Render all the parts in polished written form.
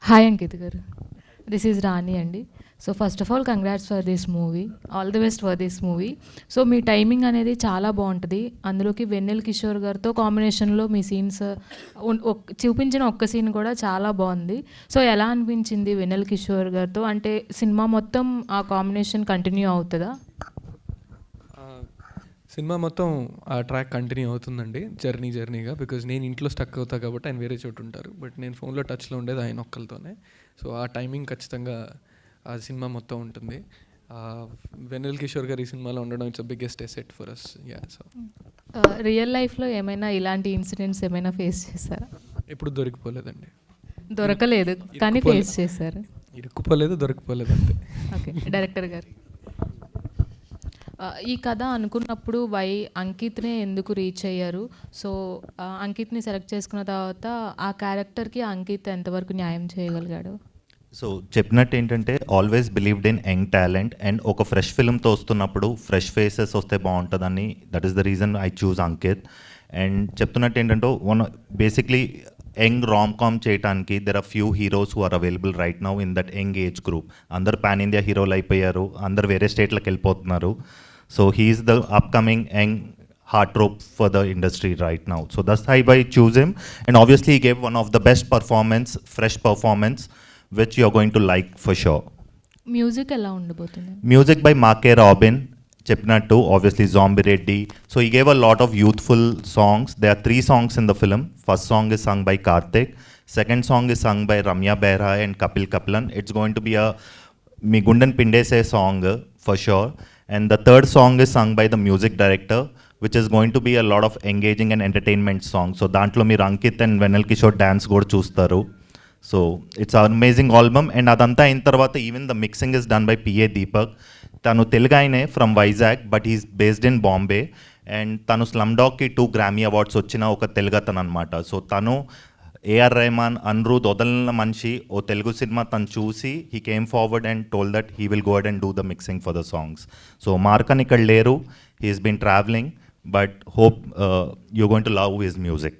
Hi Ankit garu, this is రాణి అండి. So first of all congrats for this movie, all the best for this movie. So me timing అనేది చాలా బాగుంటుంది. అందులోకి వెన్నెల కిషోర్ గారితో కాంబినేషన్లో మీ సీన్స్ చూపించిన ఒక్క సీన్ కూడా చాలా బాగుంది. సో ఎలా అనిపించింది వెన్నెల కిషోర్ గారితో? అంటే సినిమా మొత్తం ఆ కాంబినేషన్ కంటిన్యూ అవుతుందా? సినిమా మొత్తం ఆ ట్రాక్ కంటిన్యూ అవుతుందండి, జర్నీగా. బికాజ్ నేను ఇంట్లో స్టక్ అవుతా కాబట్టి ఆయన వేరే చోటు ఉంటారు, బట్ నేను ఫోన్లో టచ్లో ఉండేది ఆయన ఒక్కరితోనే. సో ఆ టైమింగ్ ఖచ్చితంగా ఆ సినిమా మొత్తం ఉంటుంది. వెన్నెల కిషోర్ గారు ఈ సినిమాలో ఉండడం it's biggest asset for us. Yeah. So real లైఫ్లో ఏమైనా ఇలాంటి ఇన్సిడెంట్స్ ఏమైనా ఫేస్ చేశారా? ఎప్పుడు దొరికిపోలేదండి. దొరకలేదు కానీ ఫేస్ చేశారు. ఇరుక్కుపోలేదు, దొరికిపోలేదు అంతే. ఓకే, డైరెక్టర్ గారు, ఈ కథ అనుకున్నప్పుడు అంకిత్నే ఎందుకు రీచ్ అయ్యారు? సో అంకిత్ని సెలెక్ట్ చేసుకున్న తర్వాత ఆ క్యారెక్టర్కి అంకిత్ ఎంతవరకు న్యాయం చేయగలిగాడు? సో చెప్పినట్టు ఏంటంటే always believed in young talent, and ఒక ఫ్రెష్ ఫిల్మ్తో వస్తున్నప్పుడు ఫ్రెష్ ఫేసెస్ వస్తే బాగుంటుందని, that is the reason I choose Ankit. And చెప్తున్నట్టు ఏంటంటే బేసిక్లీ యంగ్ రామ్ కామ్ చేయడానికి there are few heroes who are available right now in that young age group. అందరు pan India హీరోలు అయిపోయారు, అందరు వేరే స్టేట్లకు వెళ్ళిపోతున్నారు. So he's the upcoming young heartthrob for the industry right now. So that's how I choose him, and obviously he gave one of the best performance, fresh performance, which you're going to like for sure. Music ఎలా ఉండబోతుంది? Music by Marke Robin, చెప్పినట్టు obviously Zombie Reddy. So he gave a lot of youthful songs. There are 3 songs in the film. First song is sung by Karthik, second song is sung by Ramya Behra and Kapil Kaplan. It's going to be a Mi Gundan Pindese song for sure. And the third song is sung by the music director, which is going to be a lot of engaging and entertainment songs. So దాంట్లో మీరు Ankit and Vennela Kishore dance కూడా చూస్తారు. So it's an amazing album. And అదంతా అయిన తర్వాత even the mixing is done by PA Deepak. తను తెలుగు ఆయనే from Vizag, but he's based in Bombay. And తను స్లమ్ డాగ్కి 2 గ్రామీ అవార్డ్స్ వచ్చిన ఒక తెలుగు అతను అనమాట. సో తను ఏఆర్ రెహమాన్, అనిరుద్ వదలిన మనిషి. ఓ తెలుగు సినిమా తను చూసి he came forward and told that he will go ahead and do the mixing for the songs. So మార్కన్ ఇక్కడ లేరు, he's been travelling, but hope you going to love his music.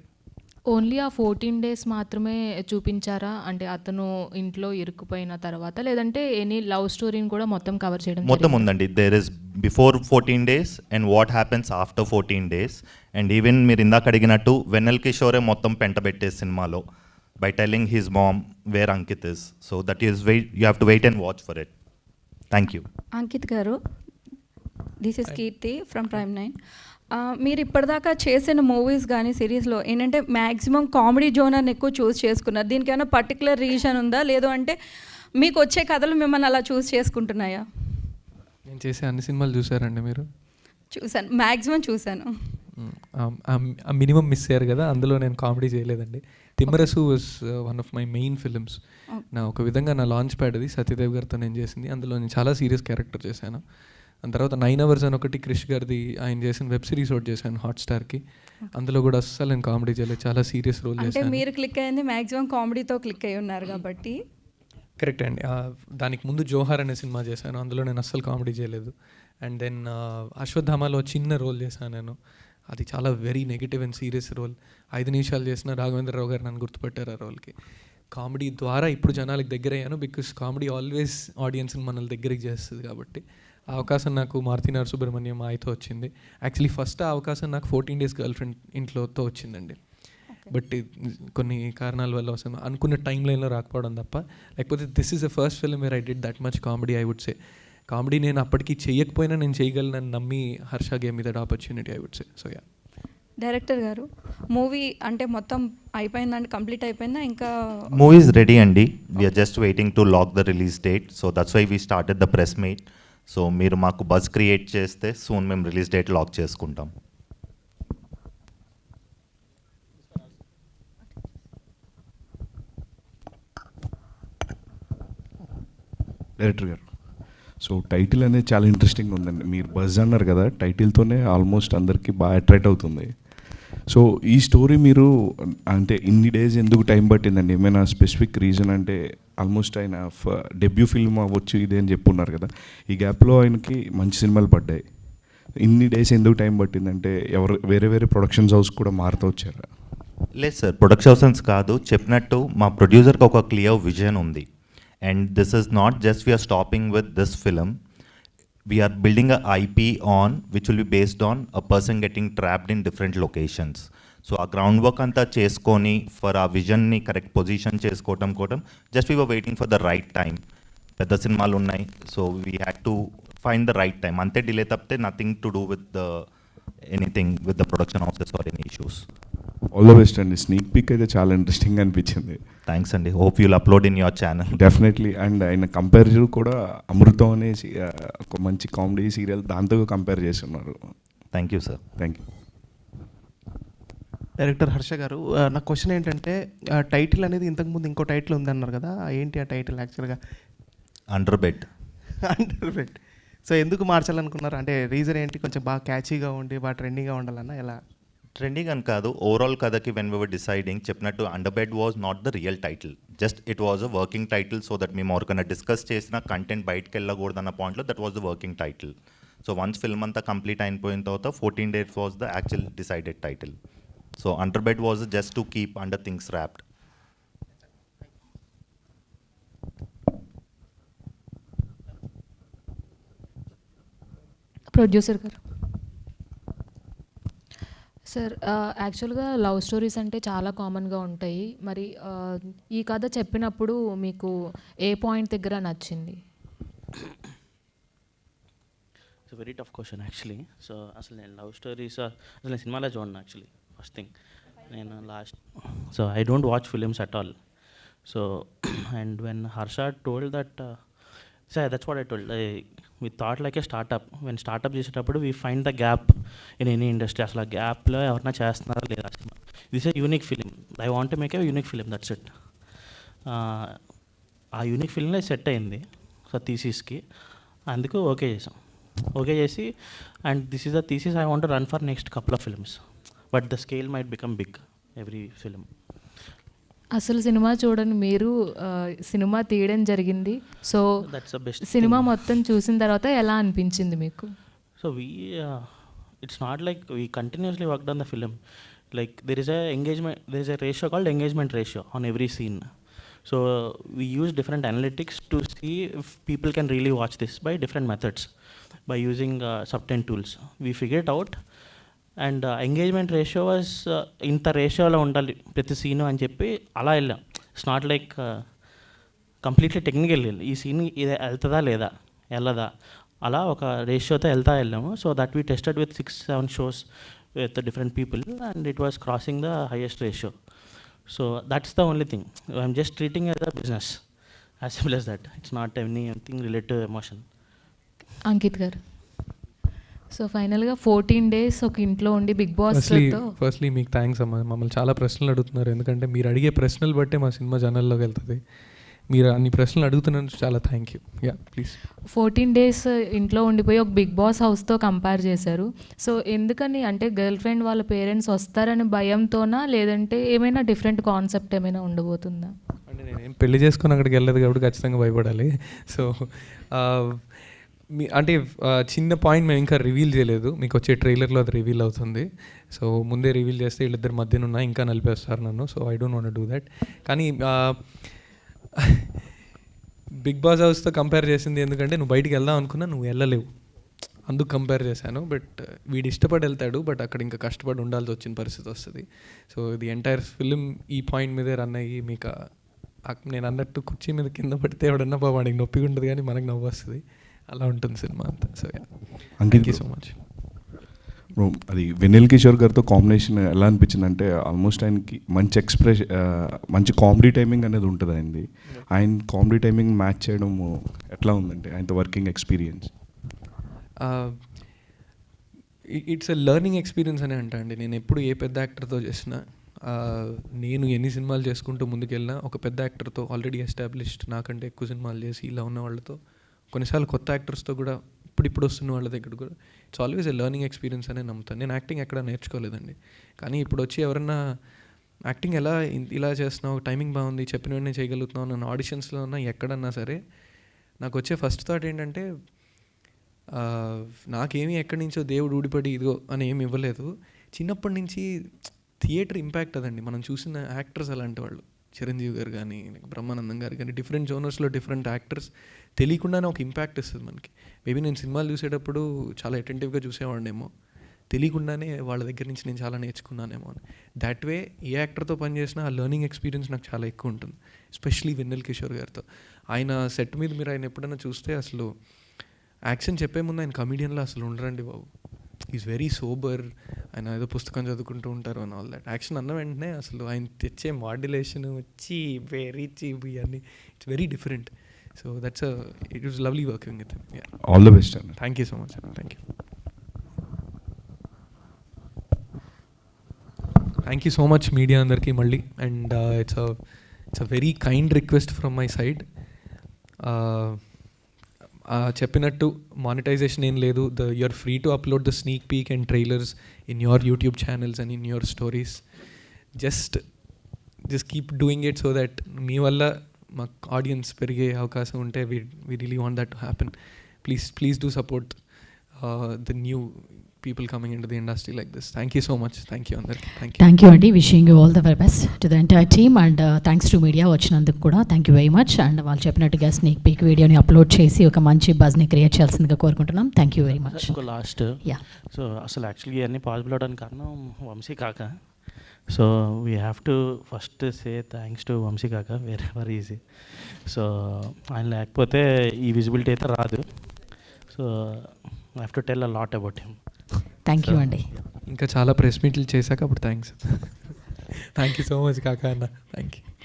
Only ఆ 14 days మాత్రమే చూపించారా? అంటే అతను ఇంట్లో ఇరుక్కుపోయిన తర్వాత, లేదంటే ఎనీ లవ్ స్టోరీని కూడా మొత్తం కవర్ చేయడం మొత్తం ఉందండి. There is before 14 days and what happens after 14 days. And even మీరు ఇందాక అడిగినట్టు వెన్నెల్ కిషోరే మొత్తం పెంటబెట్టే సినిమాలో by telling his mom where Ankit is. So that is you have to wait and watch for it. Thank you. Ankit garu, this is Keerthi from Prime 9. మీరు ఇప్పటిదాకా చేసిన మూవీస్ కానీ సిరీస్లో ఏంటంటే మ్యాక్సిమం కామెడీ జోనర్ని ఎక్కువ చూస్ చేసుకున్నారు. దీనికి ఏమైనా పర్టికులర్ రీజన్ ఉందా, లేదు అంటే మీకు వచ్చే కథలు మిమ్మల్ని అలా చూస్ చేసుకుంటున్నాయా? నేను చేసే అన్ని సినిమాలు చూసారండి మీరు? చూశాను, మ్యాక్సిమం చూశాను. మినిమం మిస్ అయ్యారు కదా, అందులో నేను కామెడీ చేయలేదండి. Timmarusu was one of my main films. నా ఒక విధంగా నా లాంచ్ ప్యాడ్ అది సత్యదేవ్ గారితో నేను చేసింది. అందులో నేను చాలా సీరియస్ క్యారెక్టర్ చేశాను. దాని తర్వాత 9 hours అని ఒకటి క్రిష్ గారిది ఆయన చేసిన వెబ్ సిరీస్ ఒకటి చేశాను హాట్స్టార్కి. అందులో కూడా అస్సలు నేను కామెడీ చేయలేదు, చాలా సీరియస్ రోల్ చేశాను. అంటే మీరు క్లిక్ అయింది మ్యాక్సిమం కామెడీతో క్లిక్ అయి ఉన్నారు కాబట్టి. కరెక్ట్ అండి. దానికి ముందు జోహార్ అనే సినిమా చేశాను, అందులో నేను అస్సలు కామెడీ చేయలేదు. అండ్ దెన్ అశ్వత్థామలో చిన్న రోల్ చేశాను నేను, అది చాలా very negative and serious role. 5 నిమిషాలు చేసిన రాఘవేంద్రరావు గారు నన్ను గుర్తుపెట్టారు ఆ రోల్కి. కామెడీ ద్వారా ఇప్పుడు జనాలకు దగ్గర అయ్యాను, బికాస్ కామెడీ ఆల్వేస్ ఆడియన్స్ని మనల్ని దగ్గరికి చేస్తుంది కాబట్టి. ఆ అవకాశం నాకు మారుతి నరసుబ్రహ్మణ్యం ఆయతో వచ్చింది. యాక్చువల్లీ ఫస్ట్ ఆ అవకాశం నాకు 14 days గర్ల్ ఫ్రెండ్ ఇంట్లోతో వచ్చిందండి. బట్ కొన్ని కారణాల వల్ల వస్తుంది, అనుకున్న టైం లైన్లో రాకపోవడం తప్ప. లేకపోతే this is the first film where I did that much comedy. I would say comedy నేను అప్పటికి చేయకపోయినా నేను చేయగలనని నమ్మి Harsha gave me that opportunity, I would say. So yeah. Director గారు, మూవీ అంటే మొత్తం అయిపోయిందండి, కంప్లీట్ అయిపోయిందా? ఇంకా మూవీ ఇస్ రెడీ అండి. We're just waiting to lock the release date. So that's why we started the press meet. So మీరు మాకు buzz create చేస్తే సూన్ మేము రిలీజ్ డేట్ లాక్ చేసుకుంటాం. డైరెక్టర్ గారు, సో టైటిల్ అనేది చాలా ఇంట్రెస్టింగ్ ఉందండి. మీరు బజ్ అన్నారు కదా, టైటిల్తోనే ఆల్మోస్ట్ అందరికీ బాగా అట్రాక్ట్ అవుతుంది. సో ఈ స్టోరీ మీరు అంటే ఇన్ని డేస్ ఎందుకు టైం పట్టిందండి? ఏమైనా స్పెసిఫిక్ రీజన్? అంటే ఆల్మోస్ట్ ఆయన డెబ్యూ ఫిల్మ్ అవ్వచ్చు ఇదే అని చెప్పున్నారు కదా, ఈ గ్యాప్లో ఆయనకి మంచి సినిమాలు పడ్డాయి. ఇన్ని డేస్ ఎందుకు టైం పట్టిందంటే వేరే ప్రొడక్షన్స్ హౌస్ కూడా మారుతూ వచ్చారా? లేదు సార్, ప్రొడక్షన్స్ కాదు, చెప్పినట్టు మా ప్రొడ్యూసర్కి ఒక క్లియర్ విజన్ ఉంది. And this is not just we're stopping with this film, we're building a IP on which will be based on a person getting trapped in different locations. So ఆ ground work అంతా చేసుకొని for ఆ విజన్ని correct position చేసుకోవటం just we were waiting for the right time. పెద్ద సినిమాలు ఉన్నాయి, so we had to find the right time. అంతే డిలే తప్పితే nothing to do with the anything with the production office or any issues. All the best అండి. Sneak pick అయితే చాలా interesting అనిపించింది. Thanks అండి. Hope you'll upload in your channel. Definitely. And ఆయన comparison కూడా అమృతం అనే ఒక మంచి కామెడీ సీరియల్ దాంతో కంపేర్ చేస్తున్నారు. Thank you sir. Thank you. Director Harsha గారు, నా క్వశ్చన్ ఏంటంటే టైటిల్ అనేది ఇంతకుముందు ఇంకో టైటిల్ ఉందన్నారు కదా, ఏంటి ఆ టైటిల్ యాక్చువల్గా? Under bed. Under bed. So ఎందుకు మార్చాలనుకున్నారు? అంటే రీజన్ ఏంటి? కొంచెం బాగా క్యాచీగా ఉండి బాగా ట్రెండింగ్గా ఉండాలన్నా ఎలా? ట్రెండింగ్ అని కాదు, ఓవరాల్ కథకి వెన్ వీ వర్ డిసైడింగ్ చెప్పినట్టు under bed was not the real title, just it was a working title. So that మేము ఎవరికైనా డిస్కస్ చేసిన కంటెంట్ బయటకు వెళ్ళకూడదన్న పాయింట్లో that was the working title. So once film అంతా కంప్లీట్ అయిపోయిన తర్వాత 14 days was the actual decided title. So under bed was just to keep under things wrapped. Producer గారు. Sir, యాక్చువల్గా లవ్ స్టోరీస్ అంటే చాలా కామన్గా ఉంటాయి. మరి ఈ కథ చెప్పినప్పుడు మీకు ఏ పాయింట్ దగ్గర నచ్చింది? It's very tough question actually. So అసలు నేను లవ్ స్టోరీస్ అసలు నేను సినిమాలో చూడను యాక్చువల్లీ. ఫస్ట్ థింగ్ నేను so I don't watch films at all. So and when Harsha told that, so that's what I told, we thought like a startup. When startup చేసేటప్పుడు we find the gap in any industry. అసలు ఆ గ్యాప్లో ఎవరైనా చేస్తున్నారా లేదా cinema. This a unique film. I want to make a unique film, that's it. ఆ unique ఫిలింలో set అయింది సో థీసిస్కి. అందుకు ఓకే చేసాం. ఓకే చేసి and this is the thesis I want to run for next couple of films, but the scale might become big every film. అసలు సినిమా చూడని మీరు సినిమా తీయడం జరిగింది. So that's the best. సినిమా మొత్తం చూసిన తర్వాత ఎలా అనిపించింది మీకు? So it's not like we continuously worked on the film. Like there is a ratio called engagement ratio on every scene. So we use different analytics to see if people can really watch this by different methods, by using certain tools. We figured out, and engagement ratio was ఇంత రేషియోలో ఉండాలి ప్రతి scene అని చెప్పి అలా వెళ్ళాం. It's not like completely technical. ఈ scene ఇది వెళ్తుందా లేదా వెళ్ళదా అలా ఒక రేషియోతో వెళ్ళాము. So that we tested with 6-7 shows with different people and it was crossing the highest ratio. So that's the only thing. I'm just treating as a business, as simple as that. It's not anything related to emotion. Ankit గారు, so ఫైనల్గా 14 days ఒక ఇంట్లో ఉండి big బాస్తో. Firstly మీకు thanks అమ్మా. మమ్మల్ని చాలా ప్రశ్నలు అడుగుతున్నారు, ఎందుకంటే మీరు అడిగే ప్రశ్నలు బట్టే మా సినిమా జనాల్లోకి వెళ్తుంది. మీరు అన్ని ప్రశ్నలు అడుగుతున్నందుకు చాలా thank you. Yeah please. 14 days ఇంట్లో ఉండిపోయి ఒక బిగ్ బాస్ హౌస్తో కంపేర్ చేశారు. సో ఎందుకని, అంటే గర్ల్ ఫ్రెండ్ వాళ్ళ పేరెంట్స్ వస్తారని భయంతోనా, లేదంటే ఏమైనా డిఫరెంట్ కాన్సెప్ట్ ఏమైనా ఉండబోతుందా? అంటే నేనేం పెళ్లి చేసుకొని అక్కడికి వెళ్ళలేదు కాబట్టి ఖచ్చితంగా భయపడాలి. సో అంటే చిన్న పాయింట్ మేము ఇంకా రివీల్ చేయలేదు, మీకు వచ్చే ట్రైలర్లో అది రివీల్ అవుతుంది. సో ముందే రివీల్ చేస్తే వీళ్ళిద్దరి మధ్యన ఉన్నా ఇంకా నలిపేస్తారు నన్ను. So I don't want do that. కానీ బిగ్ బాస్ హౌస్తో కంపేర్ చేసింది ఎందుకంటే నువ్వు బయటికి వెళ్దాం అనుకున్నా నువ్వు వెళ్ళలేవు, అందుకు కంపేర్ చేశాను. బట్ వీడు ఇష్టపడి వెళ్తాడు, బట్ అక్కడ ఇంకా కష్టపడి ఉండాల్సి వచ్చిన పరిస్థితి వస్తుంది. సో ఇది ఎంటైర్ ఫిలిం ఈ పాయింట్ మీదే రన్ అయ్యి మీకు నేను అన్నట్టు కుర్చీ మీద కింద పడితే ఎవడన్నా వాడికి నొప్పిగా ఉంటుంది కానీ మనకు నవ్వు వస్తుంది, అలా ఉంటుంది సినిమా అంతా. So thank you so much. అది వెన్నెల కిషోర్ గారితో కాంబినేషన్ ఎలా అనిపించింది అంటే ఆల్మోస్ట్ ఆయనకి మంచి మంచి కామెడీ టైమింగ్ అనేది ఉంటుంది ఆయనది. ఆయన కామెడీ టైమింగ్ మ్యాచ్ చేయడం ఎట్లా ఉందంటే ఆయనతో working experience? It's a learning experience అనే అంటా అండి. నేను ఎప్పుడు ఏ పెద్ద యాక్టర్తో చేసినా, నేను ఎన్ని సినిమాలు చేసుకుంటూ ముందుకెళ్ళినా ఒక పెద్ద యాక్టర్తో ఆల్రెడీ ఎస్టాబ్లిష్డ్ నాకంటే ఎక్కువ సినిమాలు చేసి ఇలా ఉన్న వాళ్ళతో, కొన్నిసార్లు కొత్త యాక్టర్స్తో కూడా ఇప్పుడు వస్తున్న వాళ్ళ దగ్గర కూడా it's always a learning experience అనే నమ్ముతాను. నేను యాక్టింగ్ ఎక్కడ నేర్చుకోలేదండి, కానీ ఇప్పుడు వచ్చి ఎవరన్నా యాక్టింగ్ ఎలా ఇలా చేస్తున్నావు, టైమింగ్ బాగుంది, చెప్పిన వెంటనే చేయగలుగుతున్నావు, నన్ను ఆడిషన్స్లో ఉన్నా ఎక్కడన్నా సరే నాకు వచ్చే ఫస్ట్ థాట్ ఏంటంటే నాకేమీ ఎక్కడి నుంచో దేవుడు ఊడిపడి ఇదిగో అని ఏమి ఇవ్వలేదు. చిన్నప్పటి నుంచి థియేటర్ ఇంపాక్ట్ అదండి. మనం చూసిన యాక్టర్స్ అలాంటి వాళ్ళు, చిరంజీవి గారు కానీ బ్రహ్మానందం గారు కానీ, డిఫరెంట్ జోనర్స్లో డిఫరెంట్ యాక్టర్స్ తెలియకుండానే ఒక ఇంపాక్ట్ ఇస్తుంది మనకి. మేబీ నేను సినిమాలు చూసేటప్పుడు చాలా అటెంటివ్గా చూసేవాడినేమో, తెలియకుండానే వాళ్ళ దగ్గర నుంచి నేను చాలా నేర్చుకున్నానేమో అని. దాట్ వే ఏ యాక్టర్తో పనిచేసినా ఆ లెర్నింగ్ ఎక్స్పీరియన్స్ నాకు చాలా ఎక్కువ ఉంటుంది, ఎస్పెషలీ వెన్నెల్ కిషోర్ గారితో. ఆయన సెట్ మీద మీరు ఆయన ఎప్పుడైనా చూస్తే అసలు యాక్షన్ చెప్పే ముందు ఆయన కమీడియన్లో అసలు ఉండరండి బాబు. Is very sober. ఆయన ఏదో పుస్తకం చదువుకుంటూ ఉంటారు అని ఆల్ దట్. యాక్షన్ అన్న వెంటనే అసలు ఆయన తెచ్చే మాడ్యులేషన్ వచ్చి వెరీ చీప్ ఇవన్నీ it's very different. So that's it was lovely working with him. All the best అన్న. Thank you so much. Thank you. Thank you so much media అందరికీ మళ్ళీ. And it's a very kind request from my side. చెప్పినట్టు monetisation ఏం లేదు. You're free to upload the sneak peek and trailers in your YouTube channels and in your stories. Just keep doing it so that మీ వల్ల మాకు audience పెరిగే అవకాశం ఉంటే we really want that to happen. Please do support the new people coming into the industry like this. Thank you so much. Thank you అందరికి. Thank you అండి. Wishing you all the very best to the entire team and thanks to media వచ్చినందుకు కూడా thank you very much. And వాళ్ళు చెప్పినట్టుగా snake peak వీడియోని upload చేసి ఒక మంచి బజ్ని క్రియేట్ చేయాల్సిందిగా కోరుకుంటున్నాం. Thank you very much. Last yeah, so అసలు యాక్చువల్గా ఇవన్నీ పాసిబుల్ అవడానికి కారణం వంశీ కాక. So we have to first say thanks to Vamshi కాక, వెరీ ఈజీ. సో ఆయన లేకపోతే ఈ విజిబిలిటీ అయితే రాదు. So I have to tell a lot about him. Thank you అండి. ఇంకా చాలా ప్రెస్ మీట్లు చేశాక అప్పుడు thanks. Thank you so much కాకా అన్న. Thank you.